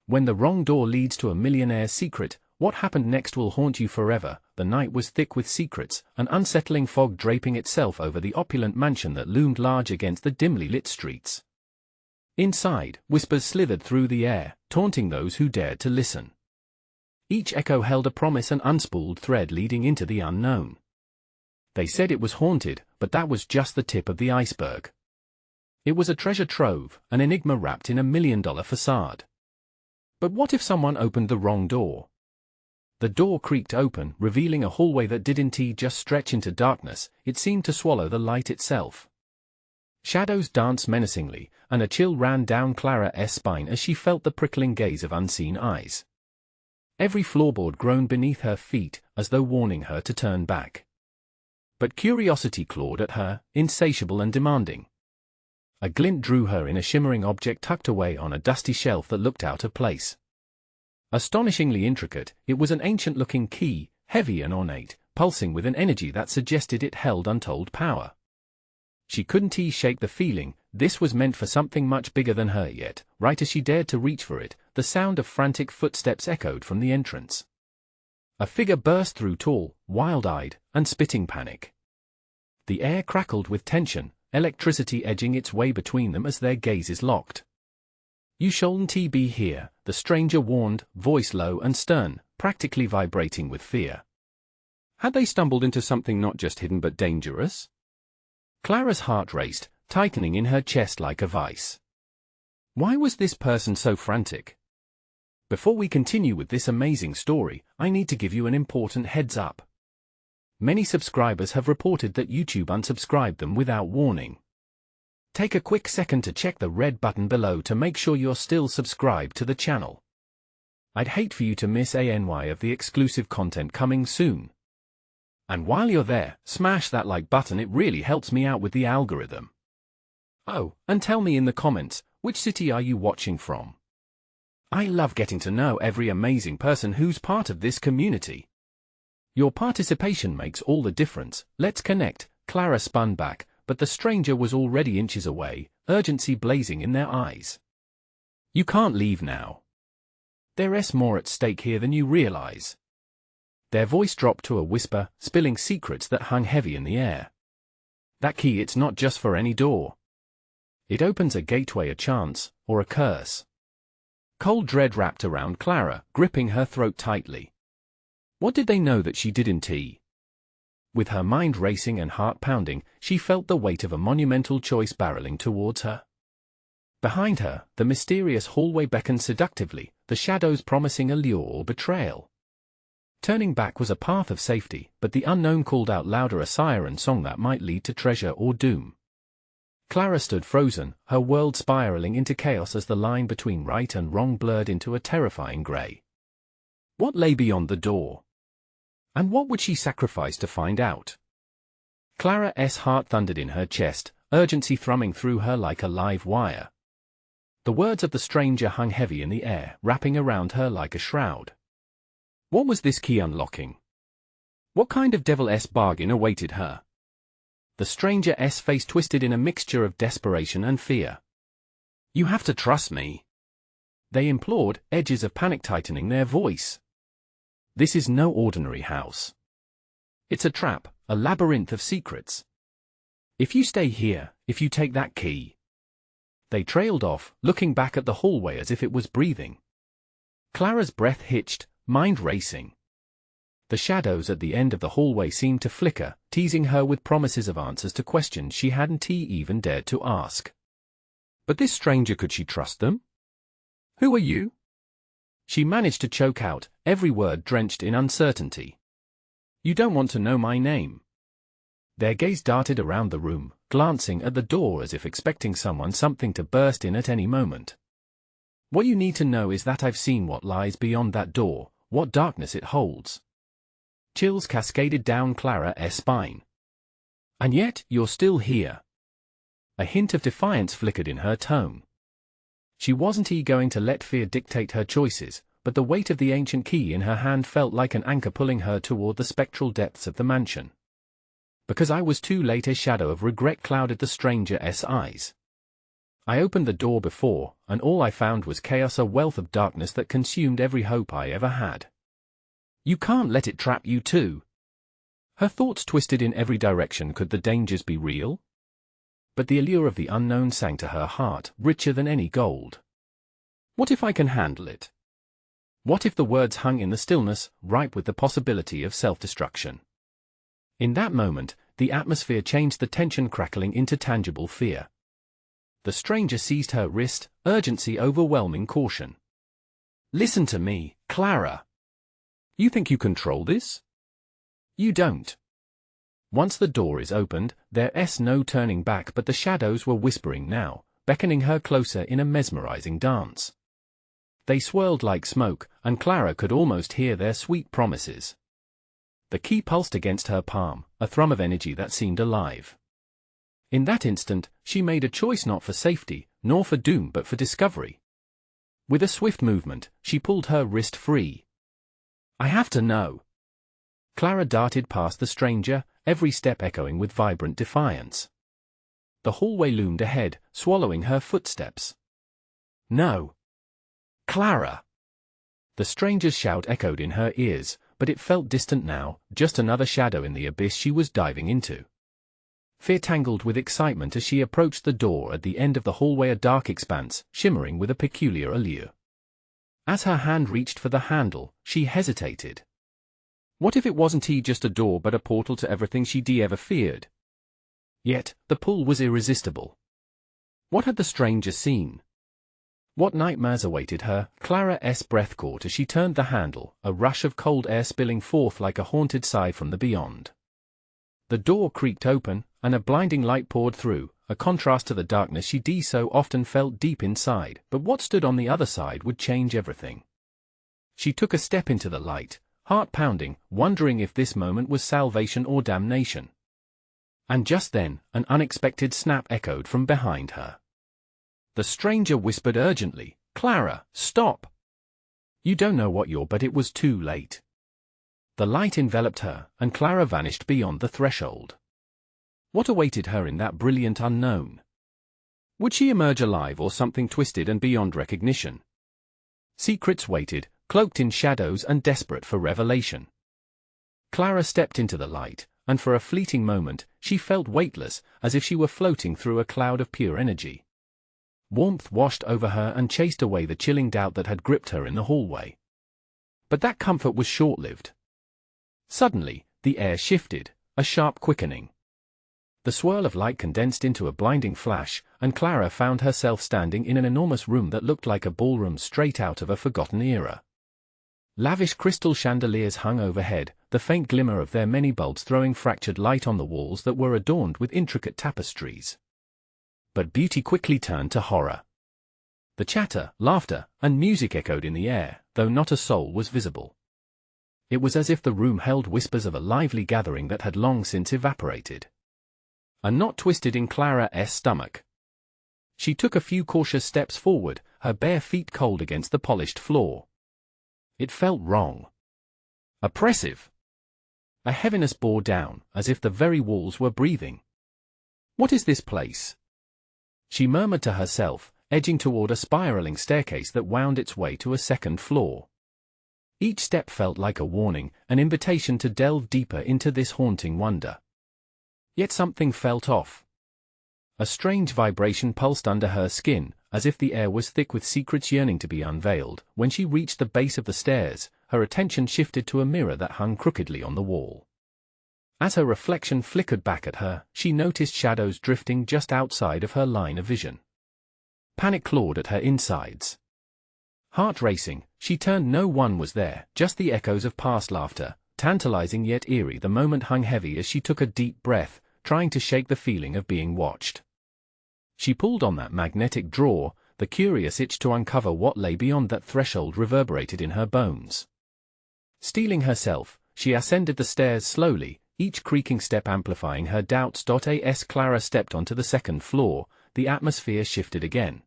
When the wrong door leads to a millionaire's secret, what happened next will haunt you forever. The night was thick with secrets, an unsettling fog draping itself over the opulent mansion that loomed large against the dimly lit streets. Inside, whispers slithered through the air, taunting those who dared to listen. Each echo held a promise, an unspooled thread leading into the unknown. They said it was haunted, but that was just the tip of the iceberg. It was a treasure trove, an enigma wrapped in a $1,000,000 facade. But what if someone opened the wrong door? The door creaked open, revealing a hallway that didn't just stretch into darkness, it seemed to swallow the light itself. Shadows danced menacingly, and a chill ran down Clara's spine as she felt the prickling gaze of unseen eyes. Every floorboard groaned beneath her feet, as though warning her to turn back. But curiosity clawed at her, insatiable and demanding. A glint drew her in a shimmering object tucked away on a dusty shelf that looked out of place. Astonishingly intricate, it was an ancient-looking key, heavy and ornate, pulsing with an energy that suggested it held untold power. She couldn't shake the feeling, this was meant for something much bigger than her. Yet, right as she dared to reach for it, the sound of frantic footsteps echoed from the entrance. A figure burst through, tall, wild-eyed, and spitting panic. The air crackled with tension, electricity edging its way between them as their gazes locked. "You shouldn't be here," the stranger warned, voice low and stern, practically vibrating with fear. Had they stumbled into something not just hidden but dangerous? Clara's heart raced, tightening in her chest like a vice. Why was this person so frantic? Before we continue with this amazing story, I need to give you an important heads up. Many subscribers have reported that YouTube unsubscribed them without warning. Take a quick second to check the red button below to make sure you're still subscribed to the channel. I'd hate for you to miss any of the exclusive content coming soon. And while you're there, smash that like button, it really helps me out with the algorithm. Oh, and tell me in the comments, which city are you watching from? I love getting to know every amazing person who's part of this community. Your participation makes all the difference. Let's connect. Clara spun back, but the stranger was already inches away, urgency blazing in their eyes. You can't leave now. There's more at stake here than you realize. Their voice dropped to a whisper, spilling secrets that hung heavy in the air. That key, it's not just for any door. It opens a gateway, a chance, or a curse. Cold dread wrapped around Clara, gripping her throat tightly. What did they know that she didn't? With her mind racing and heart pounding, she felt the weight of a monumental choice barreling towards her. Behind her, the mysterious hallway beckoned seductively, the shadows promising a lure or betrayal. Turning back was a path of safety, but the unknown called out louder, a siren song that might lead to treasure or doom. Clara stood frozen, her world spiraling into chaos as the line between right and wrong blurred into a terrifying gray. What lay beyond the door? And what would she sacrifice to find out? Clara's heart thundered in her chest, urgency thrumming through her like a live wire. The words of the stranger hung heavy in the air, wrapping around her like a shroud. What was this key unlocking? What kind of devil's bargain awaited her? The stranger's face twisted in a mixture of desperation and fear. You have to trust me, they implored, edges of panic tightening their voice. This is no ordinary house. It's a trap, a labyrinth of secrets. If you stay here, if you take that key. They trailed off, looking back at the hallway as if it was breathing. Clara's breath hitched, mind racing. The shadows at the end of the hallway seemed to flicker, teasing her with promises of answers to questions she hadn't even dared to ask. But this stranger, could she trust them? Who are you? She managed to choke out, every word drenched in uncertainty. You don't want to know my name. Their gaze darted around the room, glancing at the door as if expecting something to burst in at any moment. What you need to know is that I've seen what lies beyond that door, what darkness it holds. Chills cascaded down Clara's spine. And yet, you're still here. A hint of defiance flickered in her tone. She wasn't going to let fear dictate her choices, but the weight of the ancient key in her hand felt like an anchor pulling her toward the spectral depths of the mansion. Because I was too late, a shadow of regret clouded the stranger's eyes. I opened the door before, and all I found was chaos, a wealth of darkness that consumed every hope I ever had. You can't let it trap you too. Her thoughts twisted in every direction. Could the dangers be real? But the allure of the unknown sang to her heart, richer than any gold. What if I can handle it? What if the words hung in the stillness, ripe with the possibility of self-destruction? In that moment, the atmosphere changed, the tension crackling into tangible fear. The stranger seized her wrist, urgency overwhelming caution. Listen to me, Clara. You think you control this? You don't. Once the door is opened, there's no turning back, but the shadows were whispering now, beckoning her closer in a mesmerizing dance. They swirled like smoke, and Clara could almost hear their sweet promises. The key pulsed against her palm, a thrum of energy that seemed alive. In that instant, she made a choice, not for safety, nor for doom, but for discovery. With a swift movement, she pulled her wrist free. I have to know. Clara darted past the stranger, every step echoing with vibrant defiance. The hallway loomed ahead, swallowing her footsteps. No. Clara! The stranger's shout echoed in her ears, but it felt distant now, just another shadow in the abyss she was diving into. Fear tangled with excitement as she approached the door at the end of the hallway, a dark expanse, shimmering with a peculiar allure. As her hand reached for the handle, she hesitated. What if it wasn't just a door but a portal to everything she'd ever feared? Yet, the pull was irresistible. What had the stranger seen? What nightmares awaited her? Clara's breath caught as she turned the handle, a rush of cold air spilling forth like a haunted sigh from the beyond. The door creaked open, and a blinding light poured through, a contrast to the darkness she so often felt deep inside. But what stood on the other side would change everything. She took a step into the light, heart pounding, wondering if this moment was salvation or damnation. And just then, an unexpected snap echoed from behind her. The stranger whispered urgently, "Clara, stop! You don't know what you're..." But it was too late. The light enveloped her, and Clara vanished beyond the threshold. What awaited her in that brilliant unknown? Would she emerge alive, or something twisted and beyond recognition? Secrets waited, cloaked in shadows and desperate for revelation. Clara stepped into the light, and for a fleeting moment, she felt weightless, as if she were floating through a cloud of pure energy. Warmth washed over her and chased away the chilling doubt that had gripped her in the hallway. But that comfort was short-lived. Suddenly, the air shifted, a sharp quickening. The swirl of light condensed into a blinding flash, and Clara found herself standing in an enormous room that looked like a ballroom straight out of a forgotten era. Lavish crystal chandeliers hung overhead, the faint glimmer of their many bulbs throwing fractured light on the walls that were adorned with intricate tapestries. But beauty quickly turned to horror. The chatter, laughter, and music echoed in the air, though not a soul was visible. It was as if the room held whispers of a lively gathering that had long since evaporated. A knot twisted in Clara's stomach. She took a few cautious steps forward, her bare feet cold against the polished floor. It felt wrong. Oppressive. A heaviness bore down, as if the very walls were breathing. What is this place? She murmured to herself, edging toward a spiraling staircase that wound its way to a second floor. Each step felt like a warning, an invitation to delve deeper into this haunting wonder. Yet something felt off. A strange vibration pulsed under her skin, as if the air was thick with secrets yearning to be unveiled. When she reached the base of the stairs, her attention shifted to a mirror that hung crookedly on the wall. As her reflection flickered back at her, she noticed shadows drifting just outside of her line of vision. Panic clawed at her insides. Heart racing, she turned. No one was there, just the echoes of past laughter, tantalizing yet eerie. The moment hung heavy as she took a deep breath, trying to shake the feeling of being watched. She pulled on that magnetic drawer, the curious itch to uncover what lay beyond that threshold reverberated in her bones. Steeling herself, she ascended the stairs slowly, each creaking step amplifying her doubts. As Clara stepped onto the second floor, the atmosphere shifted again.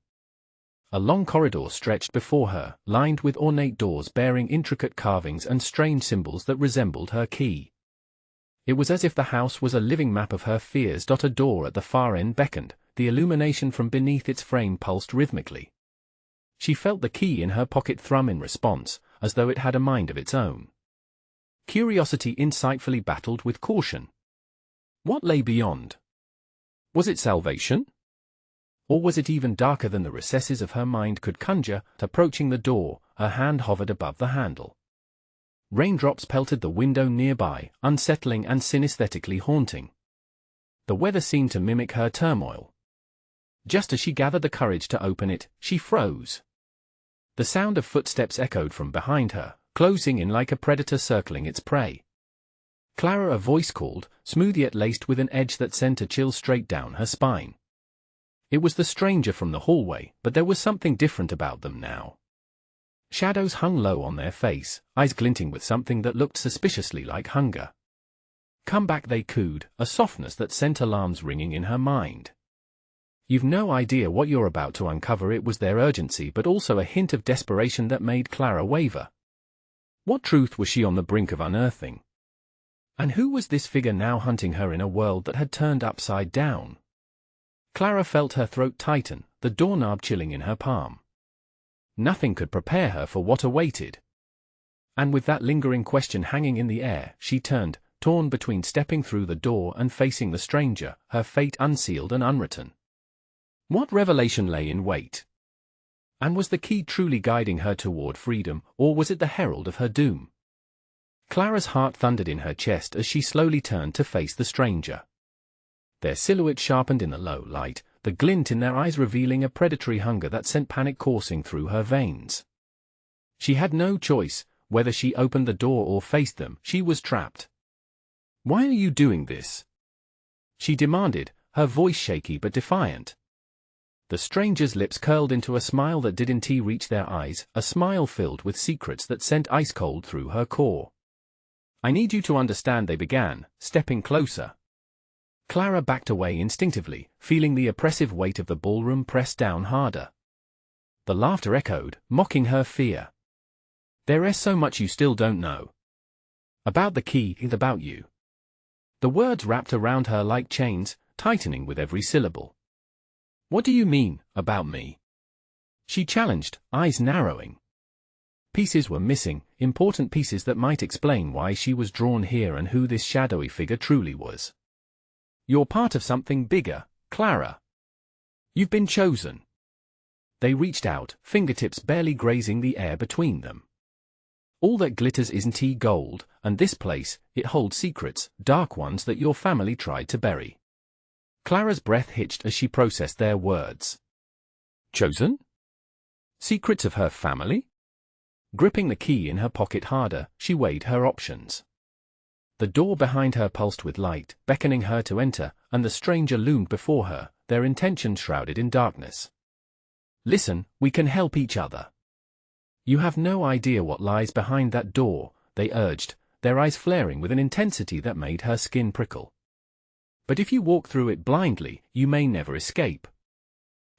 A long corridor stretched before her, lined with ornate doors bearing intricate carvings and strange symbols that resembled her key. It was as if the house was a living map of her fears. A door at the far end beckoned, the illumination from beneath its frame pulsed rhythmically. She felt the key in her pocket thrum in response, as though it had a mind of its own. Curiosity insightfully battled with caution. What lay beyond? Was it salvation? Or was it even darker than the recesses of her mind could conjure? Approaching the door, her hand hovered above the handle. Raindrops pelted the window nearby, unsettling and synesthetically haunting. The weather seemed to mimic her turmoil. Just as she gathered the courage to open it, she froze. The sound of footsteps echoed from behind her, closing in like a predator circling its prey. Clara, a voice called, smooth yet laced with an edge that sent a chill straight down her spine. It was the stranger from the hallway, but there was something different about them now. Shadows hung low on their face, eyes glinting with something that looked suspiciously like hunger. Come back, they cooed, a softness that sent alarms ringing in her mind. You've no idea what you're about to uncover. It was their urgency, but also a hint of desperation that made Clara waver. What truth was she on the brink of unearthing? And who was this figure now hunting her in a world that had turned upside down? Clara felt her throat tighten, the doorknob chilling in her palm. Nothing could prepare her for what awaited. And with that lingering question hanging in the air, she turned, torn between stepping through the door and facing the stranger, her fate unsealed and unwritten. What revelation lay in wait? And was the key truly guiding her toward freedom, or was it the herald of her doom? Clara's heart thundered in her chest as she slowly turned to face the stranger. Their silhouette sharpened in the low light, the glint in their eyes revealing a predatory hunger that sent panic coursing through her veins. She had no choice. Whether she opened the door or faced them, she was trapped. "Why are you doing this?" she demanded, her voice shaky but defiant. The stranger's lips curled into a smile that didn't reach their eyes, a smile filled with secrets that sent ice cold through her core. "I need you to understand," they began, stepping closer. Clara backed away instinctively, feeling the oppressive weight of the ballroom press down harder. The laughter echoed, mocking her fear. "There is so much you still don't know. About the key, it's about you." The words wrapped around her like chains, tightening with every syllable. "What do you mean, about me?" she challenged, eyes narrowing. Pieces were missing, important pieces that might explain why she was drawn here and who this shadowy figure truly was. "You're part of something bigger, Clara. You've been chosen." They reached out, fingertips barely grazing the air between them. "All that glitters isn't gold, and this place, it holds secrets, dark ones that your family tried to bury." Clara's breath hitched as she processed their words. Chosen? Secrets of her family? Gripping the key in her pocket harder, she weighed her options. The door behind her pulsed with light, beckoning her to enter, and the stranger loomed before her, their intentions shrouded in darkness. "Listen, we can help each other. You have no idea what lies behind that door," they urged, their eyes flaring with an intensity that made her skin prickle. "But if you walk through it blindly, you may never escape."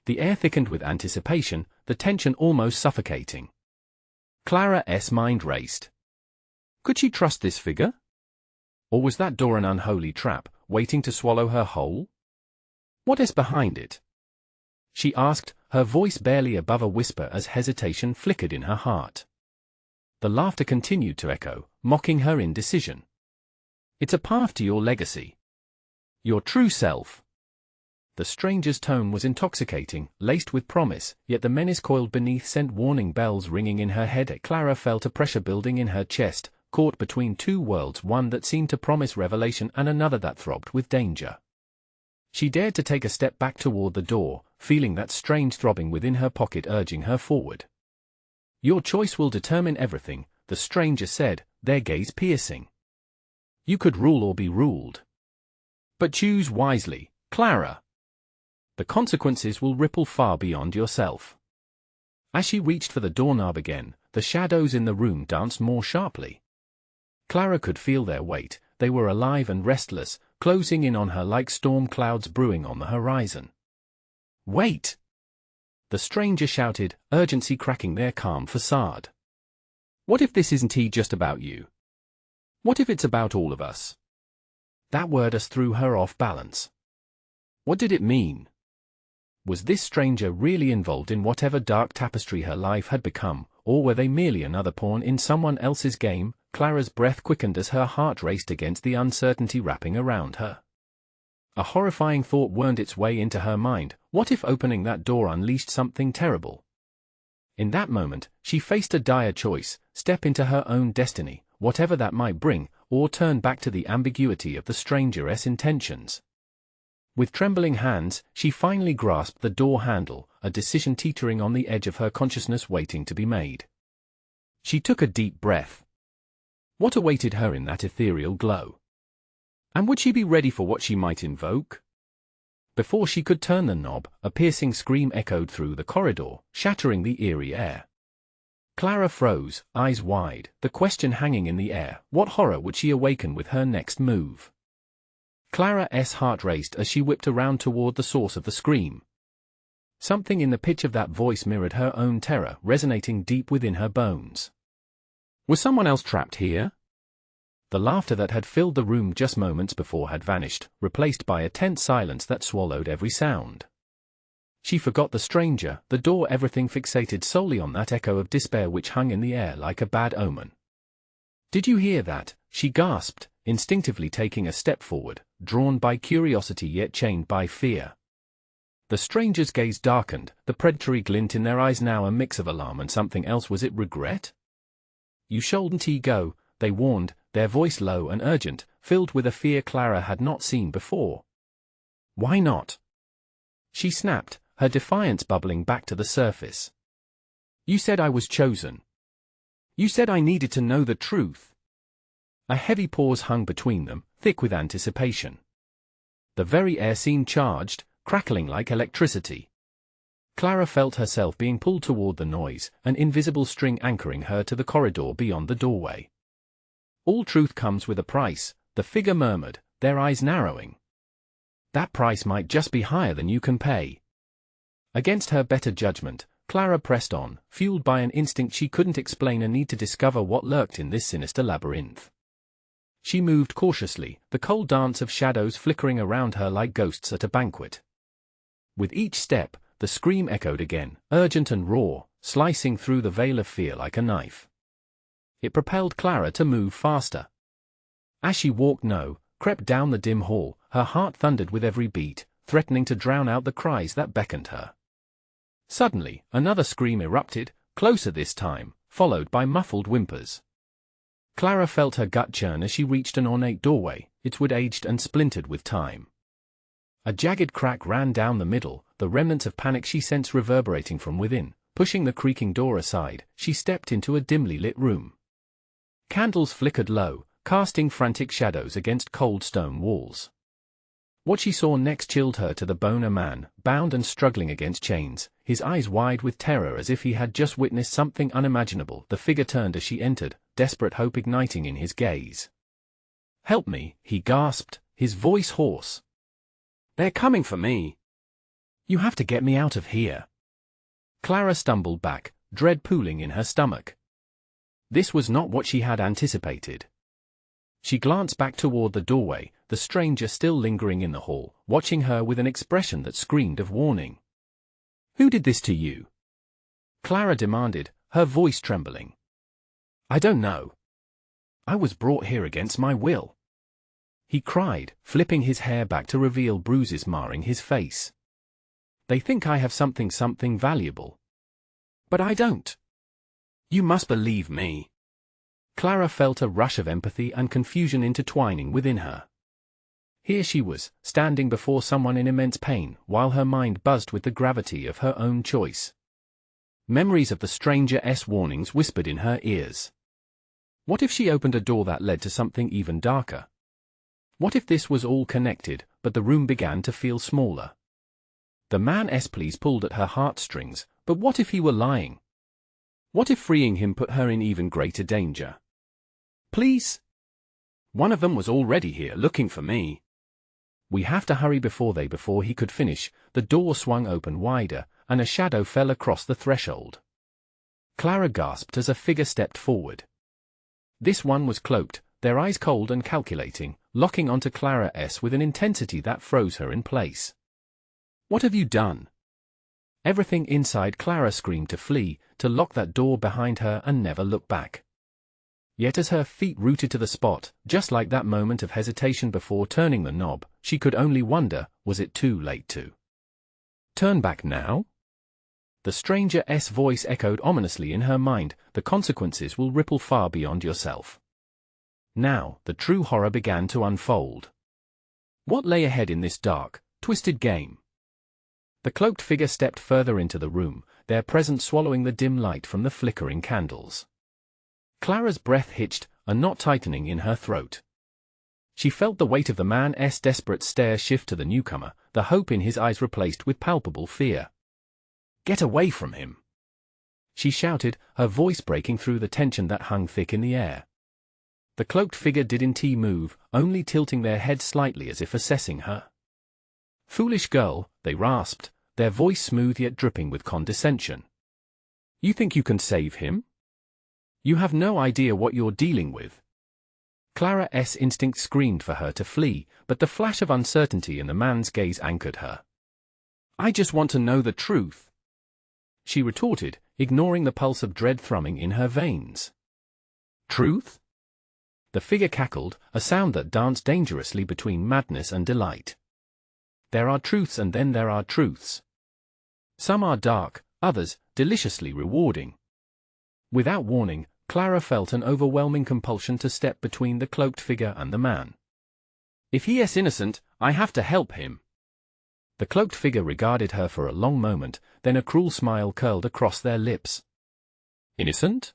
The air thickened with anticipation, the tension almost suffocating. Clara's mind raced. Could she trust this figure? Or was that door an unholy trap, waiting to swallow her whole? "What is behind it?" she asked, her voice barely above a whisper as hesitation flickered in her heart. The laughter continued to echo, mocking her indecision. "It's a path to your legacy. Your true self." The stranger's tone was intoxicating, laced with promise, yet the menace coiled beneath sent warning bells ringing in her head. Clara felt a pressure building in her chest, caught between two worlds, one that seemed to promise revelation and another that throbbed with danger. She dared to take a step back toward the door, feeling that strange throbbing within her pocket urging her forward. "Your choice will determine everything," the stranger said, their gaze piercing. "You could rule or be ruled. But choose wisely, Clara. The consequences will ripple far beyond yourself." As she reached for the doorknob again, the shadows in the room danced more sharply. Clara could feel their weight, they were alive and restless, closing in on her like storm clouds brewing on the horizon. "Wait!" the stranger shouted, urgency cracking their calm facade. "What if this isn't just about you? What if it's about all of us?" That word threw her off balance. What did it mean? Was this stranger really involved in whatever dark tapestry her life had become, or were they merely another pawn in someone else's game? Clara's breath quickened as her heart raced against the uncertainty wrapping around her. A horrifying thought wormed its way into her mind. What if opening that door unleashed something terrible? In that moment, she faced a dire choice: step into her own destiny, whatever that might bring, or turn back to the ambiguity of the stranger's intentions. With trembling hands, she finally grasped the door handle, a decision teetering on the edge of her consciousness waiting to be made. She took a deep breath. What awaited her in that ethereal glow? And would she be ready for what she might invoke? Before she could turn the knob, a piercing scream echoed through the corridor, shattering the eerie air. Clara froze, eyes wide, the question hanging in the air: what horror would she awaken with her next move? Clara's heart raced as she whipped around toward the source of the scream. Something in the pitch of that voice mirrored her own terror, resonating deep within her bones. Was someone else trapped here? The laughter that had filled the room just moments before had vanished, replaced by a tense silence that swallowed every sound. She forgot the stranger, the door, everything fixated solely on that echo of despair which hung in the air like a bad omen. "Did you hear that?" she gasped, instinctively taking a step forward, drawn by curiosity yet chained by fear. The stranger's gaze darkened, the predatory glint in their eyes now a mix of alarm and something else. Was it regret? "You shouldn't go," they warned, their voice low and urgent, filled with a fear Clara had not seen before. "Why not?" she snapped, her defiance bubbling back to the surface. "You said I was chosen. You said I needed to know the truth." A heavy pause hung between them, thick with anticipation. The very air seemed charged, crackling like electricity. Clara felt herself being pulled toward the noise, an invisible string anchoring her to the corridor beyond the doorway. "All truth comes with a price," the figure murmured, their eyes narrowing. "That price might just be higher than you can pay." Against her better judgment, Clara pressed on, fueled by an instinct she couldn't explain, a need to discover what lurked in this sinister labyrinth. She moved cautiously, the cold dance of shadows flickering around her like ghosts at a banquet. With each step, the scream echoed again, urgent and raw, slicing through the veil of fear like a knife. It propelled Clara to move faster. As she crept down the dim hall, her heart thundered with every beat, threatening to drown out the cries that beckoned her. Suddenly, another scream erupted, closer this time, followed by muffled whimpers. Clara felt her gut churn as she reached an ornate doorway, its wood aged and splintered with time. A jagged crack ran down the middle, the remnants of panic she sensed reverberating from within. Pushing the creaking door aside, she stepped into a dimly lit room. Candles flickered low, casting frantic shadows against cold stone walls. What she saw next chilled her to the bone. A man, bound and struggling against chains, his eyes wide with terror as if he had just witnessed something unimaginable. The figure turned as she entered, desperate hope igniting in his gaze. "Help me," he gasped, his voice hoarse. "They're coming for me. You have to get me out of here." Clara stumbled back, dread pooling in her stomach. This was not what she had anticipated. She glanced back toward the doorway, the stranger still lingering in the hall, watching her with an expression that screamed of warning. "Who did this to you?" Clara demanded, her voice trembling. "I don't know. I was brought here against my will," he cried, flipping his hair back to reveal bruises marring his face. "They think I have something valuable. But I don't. You must believe me." Clara felt a rush of empathy and confusion intertwining within her. Here she was, standing before someone in immense pain, while her mind buzzed with the gravity of her own choice. Memories of the stranger's warnings whispered in her ears. What if she opened a door that led to something even darker? What if this was all connected, but the room began to feel smaller? The man's pleas pulled at her heartstrings, but what if he were lying? What if freeing him put her in even greater danger? "Please? One of them was already here looking for me. We have to hurry." Before he could finish, the door swung open wider, and a shadow fell across the threshold. Clara gasped as a figure stepped forward. This one was cloaked, their eyes cold and calculating, locking onto Clara's with an intensity that froze her in place. "What have you done?" Everything inside Clara screamed to flee, to lock that door behind her and never look back. Yet as her feet rooted to the spot, just like that moment of hesitation before turning the knob, she could only wonder, was it too late to turn back now? The stranger's voice echoed ominously in her mind, the consequences will ripple far beyond yourself. Now, the true horror began to unfold. What lay ahead in this dark, twisted game? The cloaked figure stepped further into the room, their presence swallowing the dim light from the flickering candles. Clara's breath hitched, a knot tightening in her throat. She felt the weight of the man's desperate stare shift to the newcomer, the hope in his eyes replaced with palpable fear. "Get away from him!" she shouted, her voice breaking through the tension that hung thick in the air. The cloaked figure didn't move, only tilting their head slightly as if assessing her. "Foolish girl," they rasped, their voice smooth yet dripping with condescension. "You think you can save him? You have no idea what you're dealing with." Clara's instinct screamed for her to flee, but the flash of uncertainty in the man's gaze anchored her. "I just want to know the truth," she retorted, ignoring the pulse of dread thrumming in her veins. "Truth?" The figure cackled, a sound that danced dangerously between madness and delight. "There are truths and then there are truths. Some are dark, others deliciously rewarding." Without warning, Clara felt an overwhelming compulsion to step between the cloaked figure and the man. "If he is innocent, I have to help him." The cloaked figure regarded her for a long moment, then a cruel smile curled across their lips. "Innocent?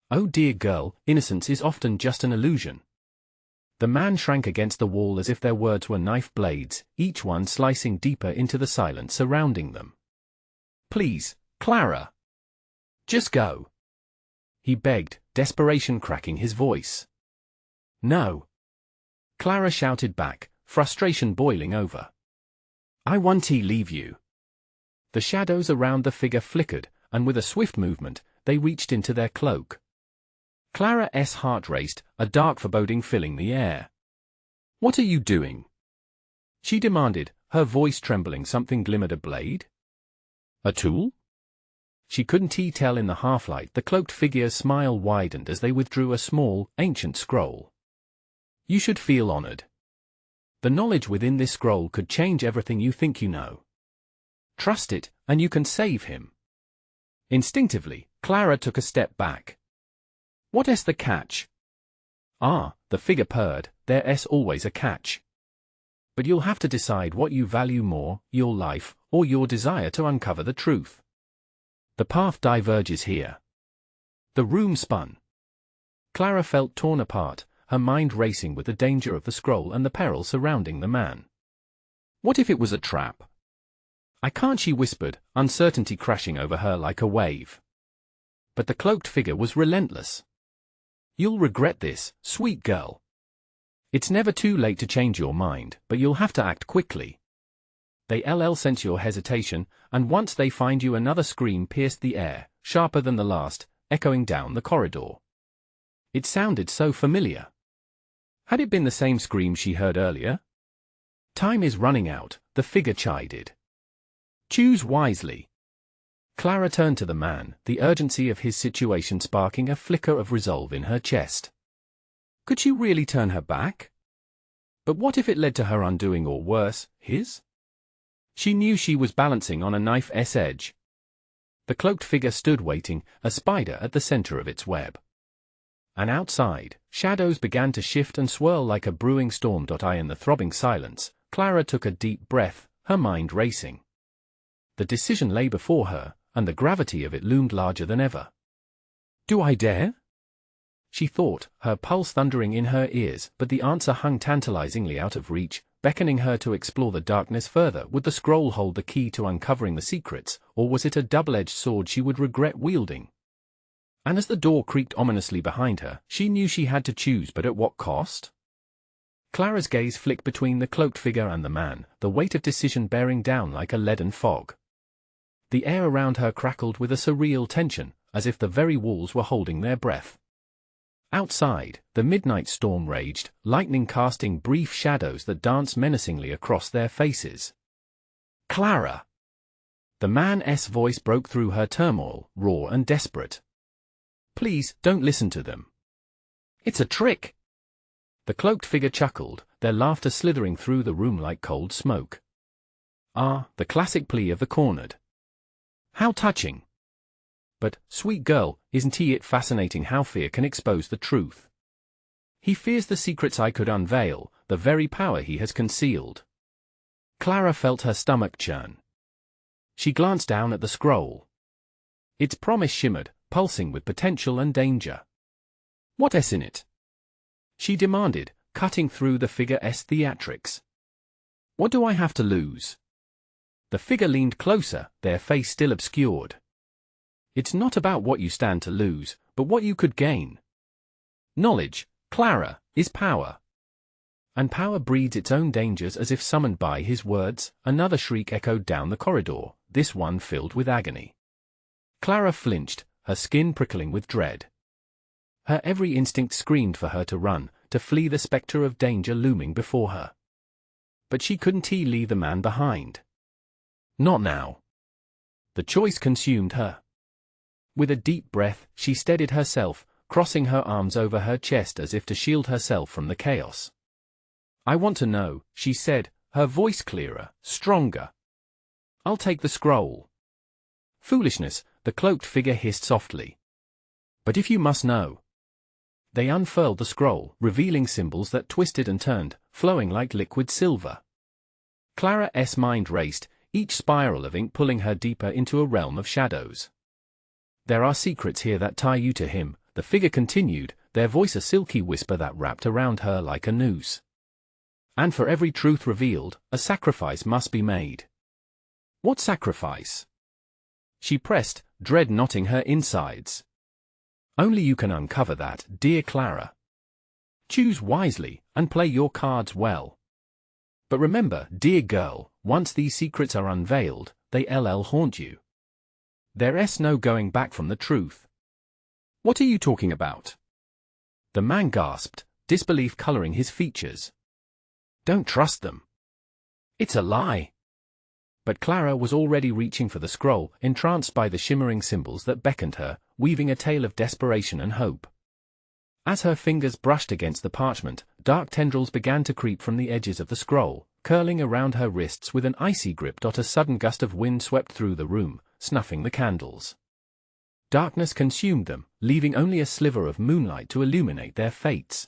Oh dear girl, innocence is often just an illusion." The man shrank against the wall as if their words were knife blades, each one slicing deeper into the silence surrounding them. "Please, Clara. Just go," he begged, desperation cracking his voice. "No," Clara shouted back, frustration boiling over. "I want to leave you." The shadows around the figure flickered, and with a swift movement, they reached into their cloak. Clara's heart raced, a dark foreboding filling the air. "What are you doing?" she demanded, her voice trembling. Something glimmered. A blade? A tool? She couldn't tell in the half-light. The cloaked figure's smile widened as they withdrew a small, ancient scroll. "You should feel honored. The knowledge within this scroll could change everything you think you know. Trust it, and you can save him." Instinctively, Clara took a step back. "What is the catch?" "Ah," the figure purred, "there's always a catch. But you'll have to decide what you value more, your life, or your desire to uncover the truth. The path diverges here." The room spun. Clara felt torn apart, her mind racing with the danger of the scroll and the peril surrounding the man. What if it was a trap? "I can't," she whispered, uncertainty crashing over her like a wave. But the cloaked figure was relentless. "You'll regret this, sweet girl. It's never too late to change your mind, but you'll have to act quickly. They'll sense your hesitation, and once they find you." Another scream pierced the air, sharper than the last, echoing down the corridor. It sounded so familiar. Had it been the same scream she heard earlier? "Time is running out," the figure chided. "Choose wisely." Clara turned to the man, the urgency of his situation sparking a flicker of resolve in her chest. Could she really turn her back? But what if it led to her undoing, or worse, his? She knew she was balancing on a knife's edge. The cloaked figure stood waiting, a spider at the center of its web. And outside, shadows began to shift and swirl like a brewing storm. In the throbbing silence, Clara took a deep breath, her mind racing. The decision lay before her, and the gravity of it loomed larger than ever. "Do I dare?" she thought, her pulse thundering in her ears, but the answer hung tantalizingly out of reach, beckoning her to explore the darkness further. Would the scroll hold the key to uncovering the secrets, or was it a double-edged sword she would regret wielding? And as the door creaked ominously behind her, she knew she had to choose, but at what cost? Clara's gaze flicked between the cloaked figure and the man, the weight of decision bearing down like a leaden fog. The air around her crackled with a surreal tension, as if the very walls were holding their breath. Outside, the midnight storm raged, lightning casting brief shadows that danced menacingly across their faces. "Clara!" The man's voice broke through her turmoil, raw and desperate. Please, don't listen to them. It's a trick. The cloaked figure chuckled, their laughter slithering through the room like cold smoke. Ah, the classic plea of the cornered. How touching. But, sweet girl, isn't it fascinating how fear can expose the truth? He fears the secrets I could unveil, the very power he has concealed. Clara felt her stomach churn. She glanced down at the scroll. Its promise shimmered, pulsing with potential and danger. What's in it? She demanded, cutting through the figure's theatrics. What do I have to lose? The figure leaned closer, their face still obscured. It's not about what you stand to lose, but what you could gain. Knowledge, Clara, is power. And power breeds its own dangers. As if summoned by his words, another shriek echoed down the corridor, this one filled with agony. Clara flinched, her skin prickling with dread. Her every instinct screamed for her to run, to flee the spectre of danger looming before her. But she couldn't leave the man behind. Not now. The choice consumed her. With a deep breath, she steadied herself, crossing her arms over her chest as if to shield herself from the chaos. I want to know, she said, her voice clearer, stronger. I'll take the scroll. Foolishness, the cloaked figure hissed softly. But if you must know. They unfurled the scroll, revealing symbols that twisted and turned, flowing like liquid silver. Clara's mind raced, each spiral of ink pulling her deeper into a realm of shadows. There are secrets here that tie you to him, the figure continued, their voice a silky whisper that wrapped around her like a noose. And for every truth revealed, a sacrifice must be made. What sacrifice? She pressed, dread knotting her insides. Only you can uncover that, dear Clara. Choose wisely, and play your cards well. But remember, dear girl, once these secrets are unveiled, they'll haunt you. There's no going back from the truth. What are you talking about? The man gasped, disbelief coloring his features. Don't trust them. It's a lie. But Clara was already reaching for the scroll, entranced by the shimmering symbols that beckoned her, weaving a tale of desperation and hope. As her fingers brushed against the parchment, dark tendrils began to creep from the edges of the scroll, curling around her wrists with an icy grip. A sudden gust of wind swept through the room, snuffing the candles. Darkness consumed them, leaving only a sliver of moonlight to illuminate their fates.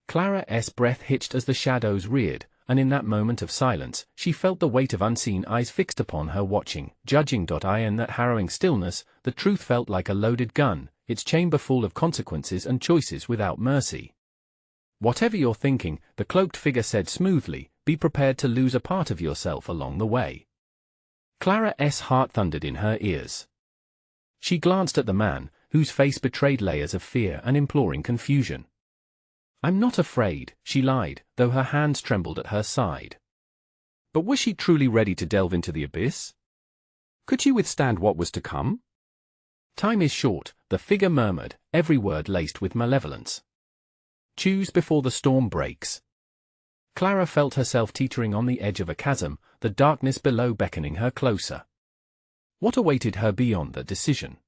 Clara's breath hitched as the shadows reared, and in that moment of silence, she felt the weight of unseen eyes fixed upon her watching, judging. In that harrowing stillness, the truth felt like a loaded gun, its chamber full of consequences and choices without mercy. Whatever you're thinking, the cloaked figure said smoothly, be prepared to lose a part of yourself along the way. Clara's heart thundered in her ears. She glanced at the man, whose face betrayed layers of fear and imploring confusion. I'm not afraid, she lied, though her hands trembled at her side. But was she truly ready to delve into the abyss? Could she withstand what was to come? Time is short, the figure murmured, every word laced with malevolence. Choose before the storm breaks. Clara felt herself teetering on the edge of a chasm, the darkness below beckoning her closer. What awaited her beyond that decision?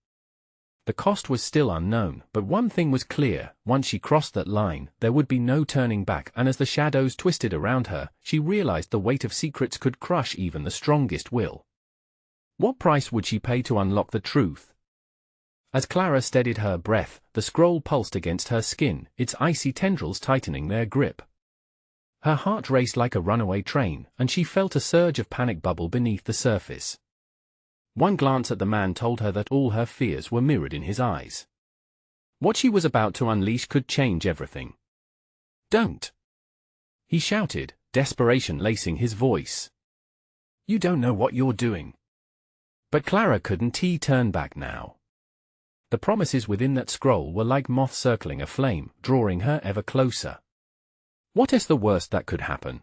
The cost was still unknown, but one thing was clear, once she crossed that line, there would be no turning back, and as the shadows twisted around her, she realized the weight of secrets could crush even the strongest will. What price would she pay to unlock the truth? As Clara steadied her breath, the scroll pulsed against her skin, its icy tendrils tightening their grip. Her heart raced like a runaway train, and she felt a surge of panic bubble beneath the surface. One glance at the man told her that all her fears were mirrored in his eyes. What she was about to unleash could change everything. Don't! He shouted, desperation lacing his voice. You don't know what you're doing. But Clara couldn't turn back now. The promises within that scroll were like moths circling a flame, drawing her ever closer. What is the worst that could happen?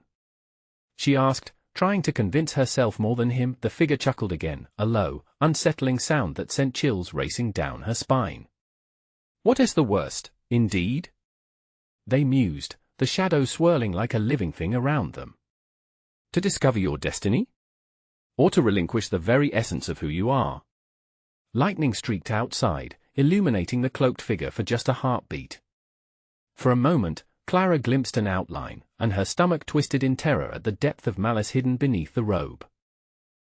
She asked, trying to convince herself more than him. The figure chuckled again, a low, unsettling sound that sent chills racing down her spine. What is the worst, indeed? They mused, the shadow swirling like a living thing around them. To discover your destiny? or to relinquish the very essence of who you are. Lightning streaked outside, illuminating the cloaked figure for just a heartbeat. For a moment, Clara glimpsed an outline, and her stomach twisted in terror at the depth of malice hidden beneath the robe.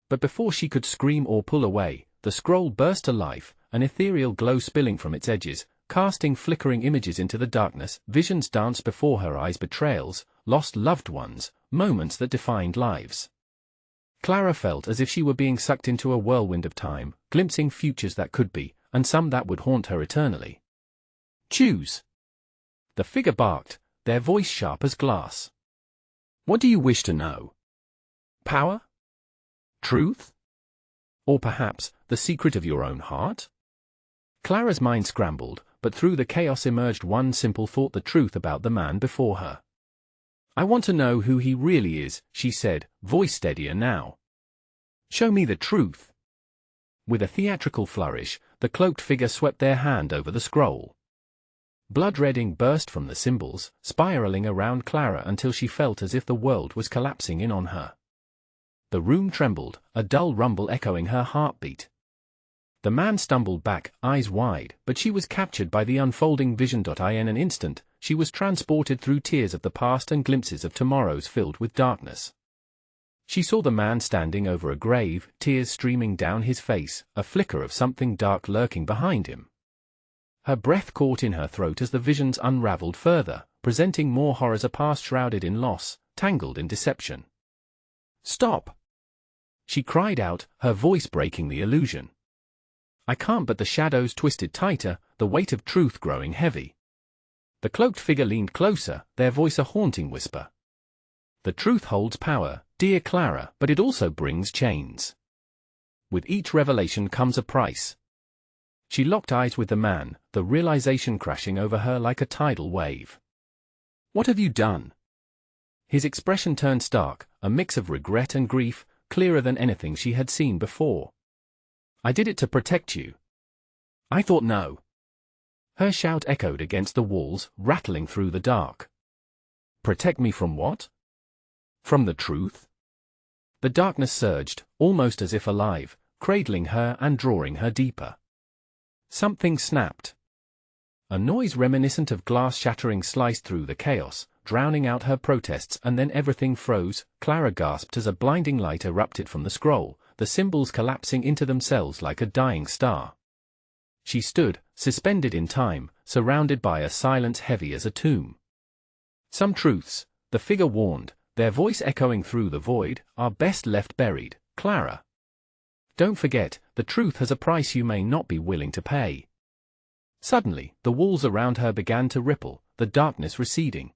But before she could scream or pull away, the scroll burst to life, an ethereal glow spilling from its edges, casting flickering images into the darkness. Visions danced before her eyes, betrayals, lost loved ones, moments that defined lives. Clara felt as if she were being sucked into a whirlwind of time, glimpsing futures that could be, and some that would haunt her eternally. "Choose." The figure barked, their voice sharp as glass. "What do you wish to know? Power? Truth? Or perhaps, the secret of your own heart?" Clara's mind scrambled, but through the chaos emerged one simple thought: the truth about the man before her. "I want to know who he really is," she said, voice steadier now. "Show me the truth." With a theatrical flourish, the cloaked figure swept their hand over the scroll. Blood-red ink burst from the symbols, spiraling around Clara until she felt as if the world was collapsing in on her. The room trembled, a dull rumble echoing her heartbeat. The man stumbled back, eyes wide, but she was captured by the unfolding vision. In an instant, she was transported through tears of the past and glimpses of tomorrows filled with darkness. She saw the man standing over a grave, tears streaming down his face, a flicker of something dark lurking behind him. Her breath caught in her throat as the visions unraveled further, presenting more horrors: a past shrouded in loss, tangled in deception. "Stop!" she cried out, her voice breaking the illusion. "I can't." But the shadows twisted tighter, the weight of truth growing heavy. The cloaked figure leaned closer, their voice a haunting whisper. "The truth holds power, dear Clara, but it also brings chains. With each revelation comes a price." She locked eyes with the man, the realization crashing over her like a tidal wave. "What have you done?" His expression turned stark, a mix of regret and grief, clearer than anything she had seen before. "I did it to protect you." "I thought no." Her shout echoed against the walls, rattling through the dark. "Protect me from what?" "From the truth." The darkness surged, almost as if alive, cradling her and drawing her deeper. Something snapped. A noise reminiscent of glass shattering sliced through the chaos, drowning out her protests, and then everything froze. Clara gasped as a blinding light erupted from the scroll, the symbols collapsing into themselves like a dying star. She stood, suspended in time, surrounded by a silence heavy as a tomb. "Some truths," the figure warned, their voice echoing through the void, "are best left buried, Clara. Don't forget, the truth has a price you may not be willing to pay." Suddenly, the walls around her began to ripple, the darkness receding.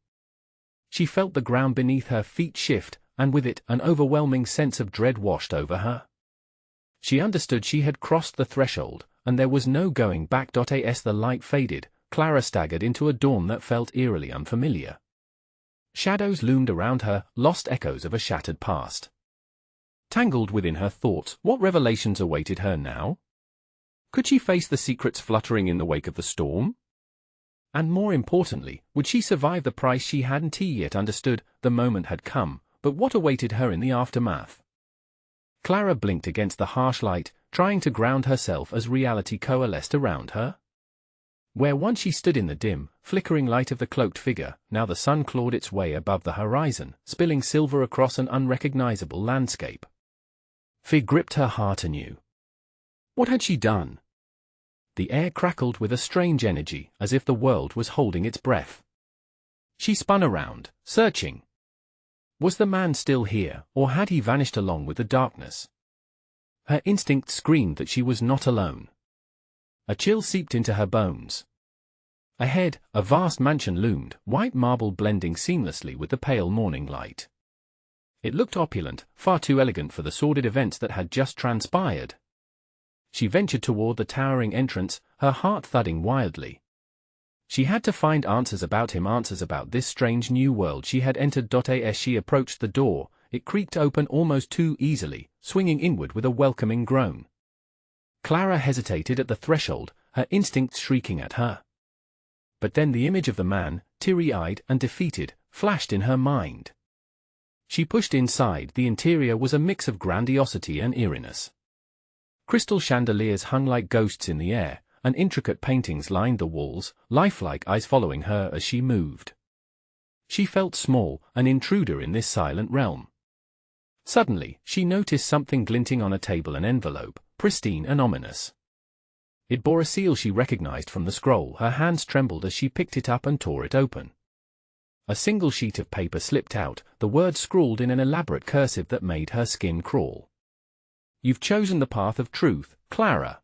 She felt the ground beneath her feet shift, and with it, an overwhelming sense of dread washed over her. She understood she had crossed the threshold, and there was no going back. As the light faded, Clara staggered into a dawn that felt eerily unfamiliar. Shadows loomed around her, lost echoes of a shattered past. Tangled within her thoughts, what revelations awaited her now? Could she face the secrets fluttering in the wake of the storm? And more importantly, would she survive the price she hadn't yet understood? The moment had come, but what awaited her in the aftermath? Clara blinked against the harsh light, trying to ground herself as reality coalesced around her. Where once she stood in the dim, flickering light of the cloaked figure, now the sun clawed its way above the horizon, spilling silver across an unrecognizable landscape. Fear gripped her heart anew. What had she done? The air crackled with a strange energy, as if the world was holding its breath. She spun around, searching. Was the man still here, or had he vanished along with the darkness? Her instinct screamed that she was not alone. A chill seeped into her bones. Ahead, a vast mansion loomed, white marble blending seamlessly with the pale morning light. It looked opulent, far too elegant for the sordid events that had just transpired. She ventured toward the towering entrance, her heart thudding wildly. She had to find answers about him, answers about this strange new world she had entered. As she approached the door, it creaked open almost too easily, swinging inward with a welcoming groan. Clara hesitated at the threshold, her instincts shrieking at her. But then the image of the man, teary-eyed and defeated, flashed in her mind. She pushed inside. The interior was a mix of grandiosity and eeriness. Crystal chandeliers hung like ghosts in the air, and intricate paintings lined the walls, lifelike eyes following her as she moved. She felt small, an intruder in this silent realm. Suddenly, she noticed something glinting on a table, an envelope, pristine and ominous. It bore a seal she recognized from the scroll. Her hands trembled as she picked it up and tore it open. A single sheet of paper slipped out, the words scrawled in an elaborate cursive that made her skin crawl. "You've chosen the path of truth, Clara.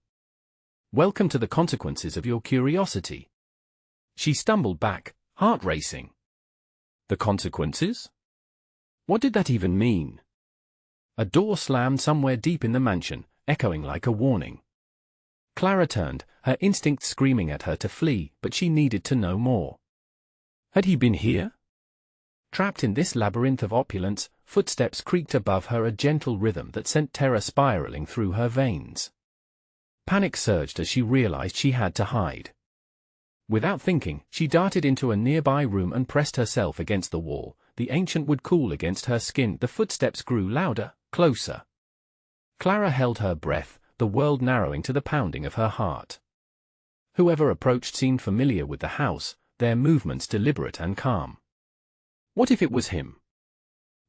Welcome to the consequences of your curiosity." She stumbled back, heart racing. The consequences? What did that even mean? A door slammed somewhere deep in the mansion, echoing like a warning. Clara turned, her instincts screaming at her to flee, but she needed to know more. Had he been here? Trapped in this labyrinth of opulence, footsteps creaked above her, a gentle rhythm that sent terror spiraling through her veins. Panic surged as she realized she had to hide. Without thinking, she darted into a nearby room and pressed herself against the wall. The ancient wood cool against her skin. The footsteps grew louder, closer. Clara held her breath, the world narrowing to the pounding of her heart. Whoever approached seemed familiar with the house, their movements deliberate and calm. What if it was him?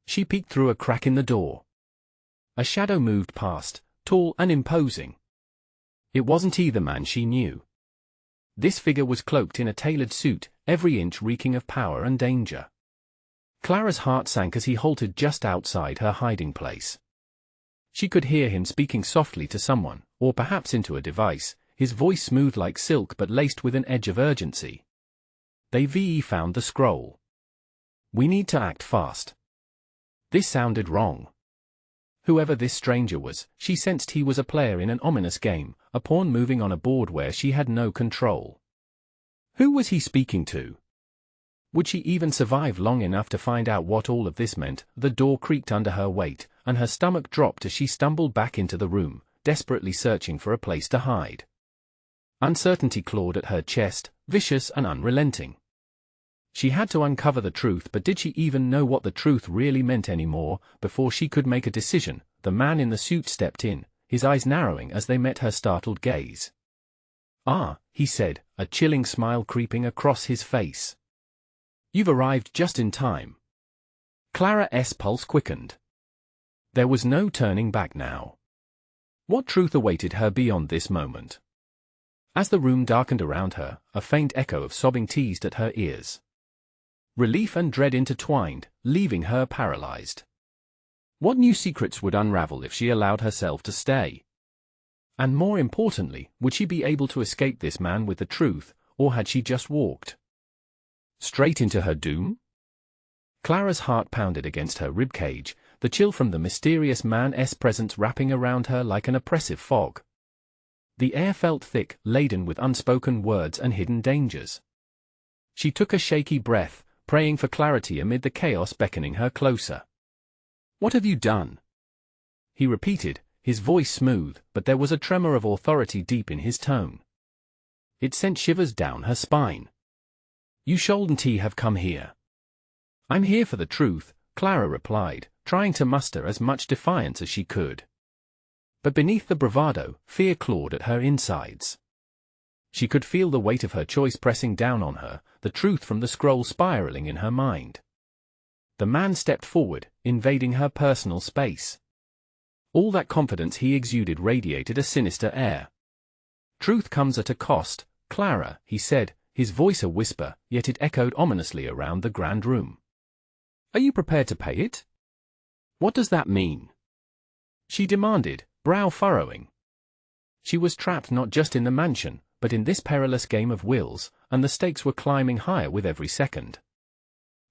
She peeked through a crack in the door. A shadow moved past, tall and imposing. It wasn't he, the man she knew. This figure was cloaked in a tailored suit, every inch reeking of power and danger. Clara's heart sank as he halted just outside her hiding place. She could hear him speaking softly to someone, or perhaps into a device, his voice smooth like silk but laced with an edge of urgency. "They've found the scroll. We need to act fast." This sounded wrong. Whoever this stranger was, she sensed he was a player in an ominous game, a pawn moving on a board where she had no control. Who was he speaking to? Would she even survive long enough to find out what all of this meant? The door creaked under her weight, and her stomach dropped as she stumbled back into the room, desperately searching for a place to hide. Uncertainty clawed at her chest, vicious and unrelenting. She had to uncover the truth, but did she even know what the truth really meant anymore? Before she could make a decision, the man in the suit stepped in, his eyes narrowing as they met her startled gaze. "Ah," he said, a chilling smile creeping across his face. "You've arrived just in time." Clara's pulse quickened. There was no turning back now. What truth awaited her beyond this moment? As the room darkened around her, a faint echo of sobbing teased at her ears. Relief and dread intertwined, leaving her paralyzed. What new secrets would unravel if she allowed herself to stay? And more importantly, would she be able to escape this man with the truth, or had she just walked straight into her doom? Clara's heart pounded against her ribcage, the chill from the mysterious man's presence wrapping around her like an oppressive fog. The air felt thick, laden with unspoken words and hidden dangers. She took a shaky breath, praying for clarity amid the chaos beckoning her closer. "What have you done?" he repeated, his voice smooth, but there was a tremor of authority deep in his tone. It sent shivers down her spine. "You shouldn't have come here." "I'm here for the truth," Clara replied, trying to muster as much defiance as she could. But beneath the bravado, fear clawed at her insides. She could feel the weight of her choice pressing down on her, the truth from the scroll spiraling in her mind. The man stepped forward, invading her personal space. All that confidence he exuded radiated a sinister air. "Truth comes at a cost, Clara," he said, his voice a whisper, yet it echoed ominously around the grand room. "Are you prepared to pay it?" "What does that mean?" she demanded, brow furrowing. She was trapped not just in the mansion, but in this perilous game of wills, and the stakes were climbing higher with every second.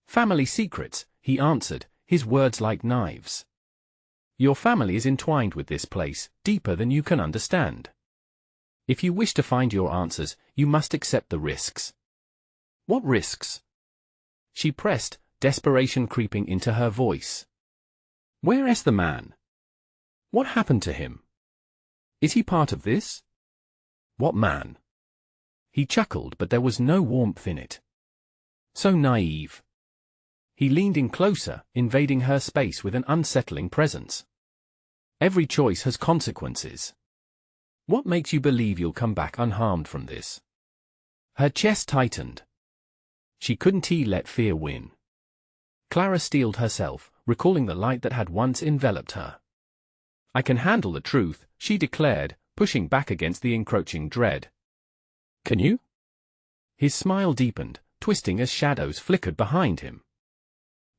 "Family secrets," he answered, his words like knives. "Your family is entwined with this place, deeper than you can understand. If you wish to find your answers, you must accept the risks." "What risks?" she pressed, desperation creeping into her voice. "Where's the man? What happened to him? Is he part of this?" "What man?" He chuckled, but there was no warmth in it. "So naive." He leaned in closer, invading her space with an unsettling presence. Every choice has consequences. What makes you believe you'll come back unharmed from this? Her chest tightened. She couldn't let fear win. Clara steeled herself, recalling the light that had once enveloped her. I can handle the truth, she declared, pushing back against the encroaching dread. Can you? His smile deepened, twisting as shadows flickered behind him.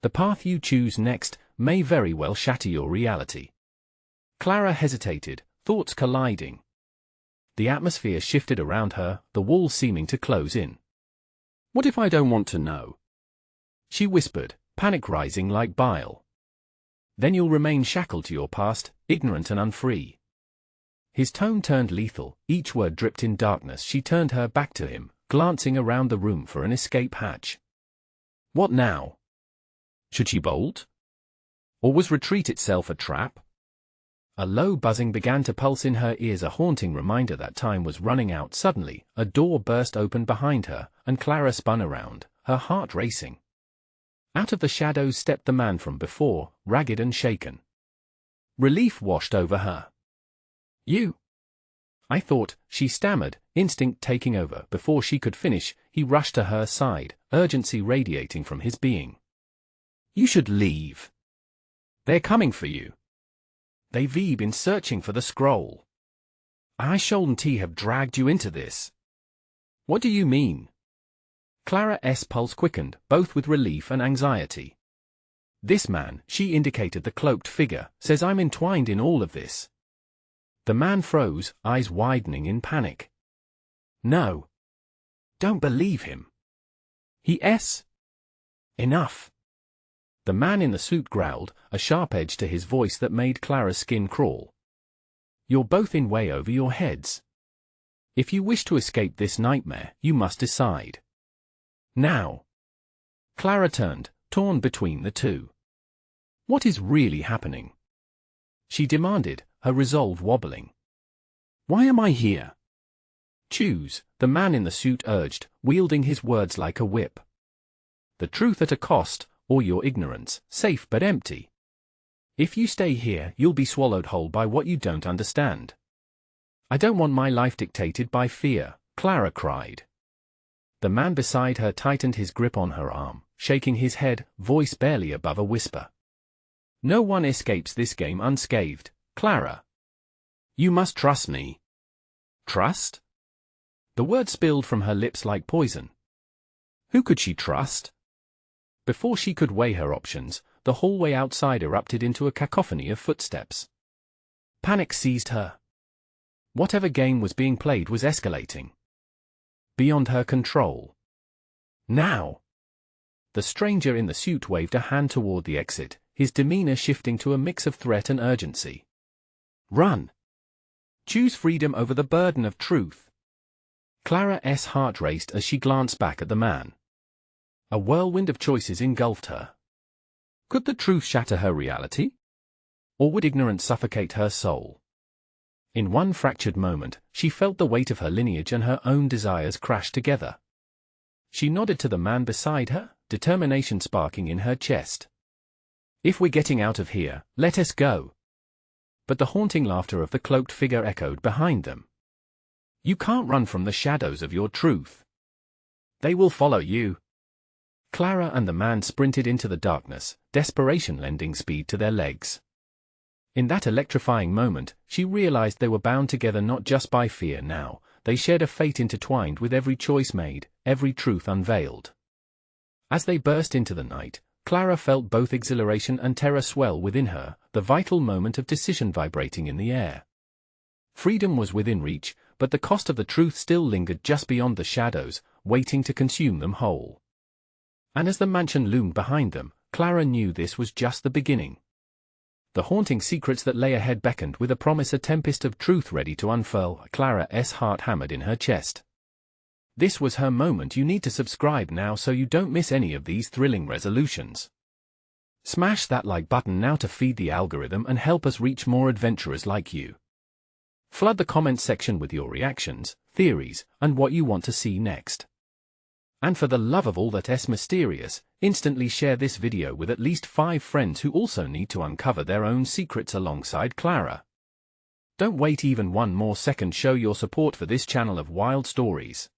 The path you choose next may very well shatter your reality. Clara hesitated, thoughts colliding. The atmosphere shifted around her, the walls seeming to close in. What if I don't want to know? She whispered, panic rising like bile. Then you'll remain shackled to your past, ignorant and unfree. His tone turned lethal, each word dripped in darkness. She turned her back to him, glancing around the room for an escape hatch. What now? Should she bolt? Or was retreat itself a trap? A low buzzing began to pulse in her ears, a haunting reminder that time was running out. Suddenly, a door burst open behind her, and Clara spun around, her heart racing. Out of the shadows stepped the man from before, ragged and shaken. Relief washed over her. You? I thought, she stammered, instinct taking over. Before she could finish, he rushed to her side, urgency radiating from his being. You should leave. They're coming for you. They've been searching for the scroll. I shouldn't have dragged you into this. What do you mean? Clara's pulse quickened, both with relief and anxiety. This man, she indicated the cloaked figure, says I'm entwined in all of this. The man froze, eyes widening in panic. No. Don't believe him. Enough. The man in the suit growled, a sharp edge to his voice that made Clara's skin crawl. You're both in way over your heads. If you wish to escape this nightmare, you must decide. Now. Clara turned, torn between the two. What is really happening? She demanded, her resolve wobbling. Why am I here? Choose, the man in the suit urged, wielding his words like a whip. The truth at a cost, or your ignorance, safe but empty. If you stay here, you'll be swallowed whole by what you don't understand. I don't want my life dictated by fear, Clara cried. The man beside her tightened his grip on her arm, shaking his head, voice barely above a whisper. No one escapes this game unscathed, Clara. You must trust me. Trust? The word spilled from her lips like poison. Who could she trust? Before she could weigh her options, the hallway outside erupted into a cacophony of footsteps. Panic seized her. Whatever game was being played was escalating. Beyond her control. Now! The stranger in the suit waved a hand toward the exit, his demeanor shifting to a mix of threat and urgency. Run! Choose freedom over the burden of truth. Clara's heart raced as she glanced back at the man. A whirlwind of choices engulfed her. Could the truth shatter her reality? Or would ignorance suffocate her soul? In one fractured moment, she felt the weight of her lineage and her own desires crash together. She nodded to the man beside her, determination sparking in her chest. If we're getting out of here, let us go. But the haunting laughter of the cloaked figure echoed behind them. You can't run from the shadows of your truth. They will follow you. Clara and the man sprinted into the darkness, desperation lending speed to their legs. In that electrifying moment, she realized they were bound together not just by fear now, they shared a fate intertwined with every choice made, every truth unveiled. As they burst into the night, Clara felt both exhilaration and terror swell within her, the vital moment of decision vibrating in the air. Freedom was within reach, but the cost of the truth still lingered just beyond the shadows, waiting to consume them whole. And as the mansion loomed behind them, Clara knew this was just the beginning. The haunting secrets that lay ahead beckoned with a promise, a tempest of truth ready to unfurl. Clara's heart hammered in her chest. This was her moment. You need to subscribe now so you don't miss any of these thrilling resolutions. Smash that like button now to feed the algorithm and help us reach more adventurers like you. Flood the comments section with your reactions, theories, and what you want to see next. And for the love of all that's mysterious, instantly share this video with at least 5 friends who also need to uncover their own secrets alongside Clara. Don't wait even one more second. Show your support for this channel of wild stories.